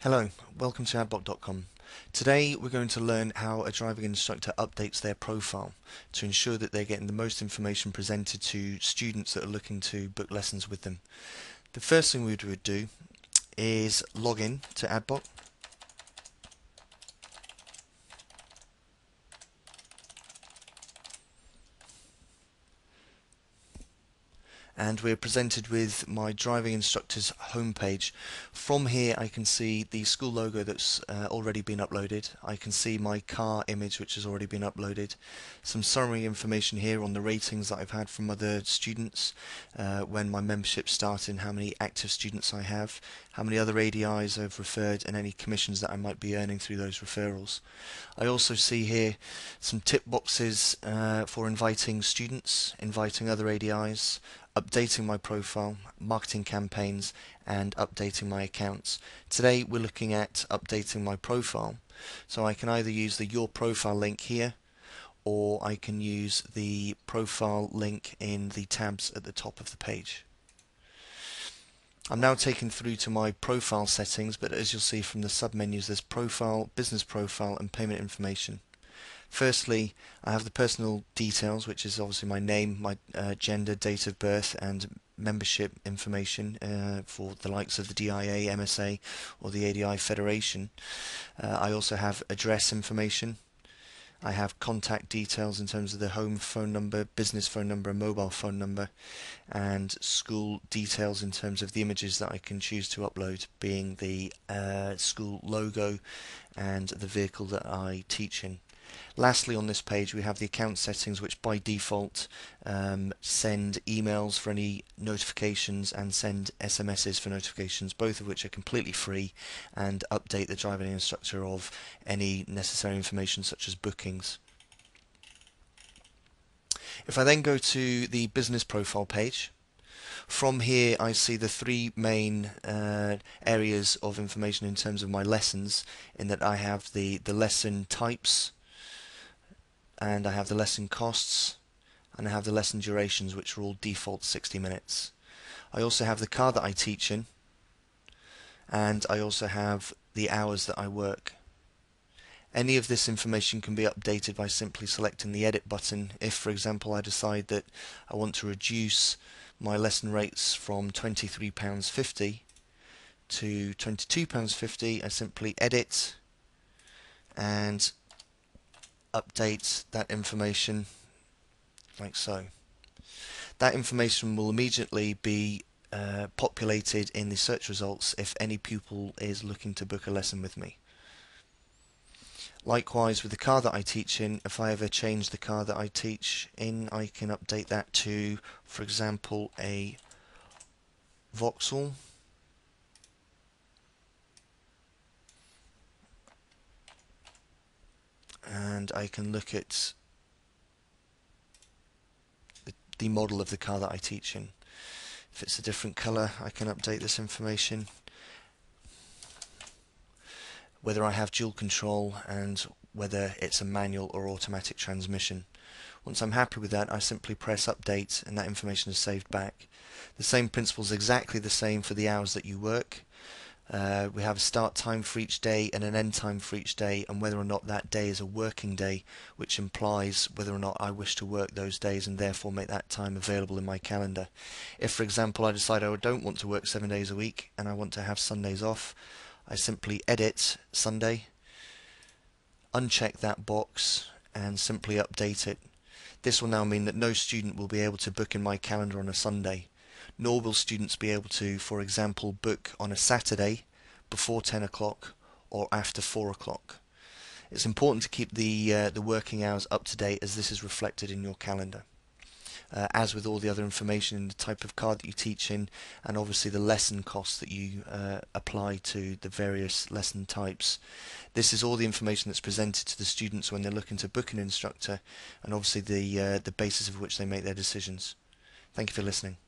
Hello, welcome to adblock.com. Today we're going to learn how a driving instructor updates their profile to ensure that they're getting the most information presented to students that are looking to book lessons with them. The first thing we would do is log in to adblock. And we're presented with my driving instructor's homepage. From here I can see the school logo that's already been uploaded. I can see my car image which has already been uploaded. Some summary information here on the ratings that I've had from other students, when my membership started, how many active students I have, how many other ADIs I've referred, and any commissions that I might be earning through those referrals. I also see here some tip boxes for inviting students, inviting other ADIs, updating my profile, marketing campaigns, and updating my accounts. Today we're looking at updating my profile, so I can either use the Your Profile link here, or I can use the profile link in the tabs at the top of the page. I'm now taken through to my profile settings, but as you'll see from the sub-menus, there's Profile, Business Profile, and Payment Information. Firstly, I have the personal details, which is obviously my name, my gender, date of birth, and membership information for the likes of the DIA, MSA, or the ADI Federation. I also have address information. I have contact details in terms of the home phone number, business phone number, and mobile phone number, and school details in terms of the images that I can choose to upload, being the school logo and the vehicle that I teach in. Lastly, on this page we have the account settings, which by default send emails for any notifications and send SMSs for notifications, both of which are completely free, and update the driving instructor of any necessary information such as bookings. If I then go to the business profile page, from here I see the three main areas of information in terms of my lessons, in that I have the lesson types, and I have the lesson costs, and I have the lesson durations, which are all default 60 minutes. I also have the car that I teach in, and I also have the hours that I work. Any of this information can be updated by simply selecting the edit button. If, for example, I decide that I want to reduce my lesson rates from £23.50 to £22.50, I simply edit and update that information like so. That information will immediately be populated in the search results if any pupil is looking to book a lesson with me. Likewise with the car that I teach in, if I ever change the car that I teach in, I can update that to, for example, a Vauxhall. And I can look at the model of the car that I teach in. If it's a different colour, I can update this information. Whether I have dual control and whether it's a manual or automatic transmission. Once I'm happy with that, I simply press update and that information is saved back. The same principle is exactly the same for the hours that you work. We have a start time for each day and an end time for each day, and whether or not that day is a working day, which implies whether or not I wish to work those days and therefore make that time available in my calendar. If, for example, I decide I don't want to work 7 days a week and I want to have Sundays off, I simply edit Sunday, uncheck that box, and simply update it. This will now mean that no student will be able to book in my calendar on a Sunday, nor will students be able to, for example, book on a Saturday before 10 o'clock or after 4 o'clock. It's important to keep the working hours up to date, as this is reflected in your calendar. As with all the other information, the type of car that you teach in, and obviously the lesson costs that you apply to the various lesson types. This is all the information that's presented to the students when they're looking to book an instructor, and obviously the basis of which they make their decisions. Thank you for listening.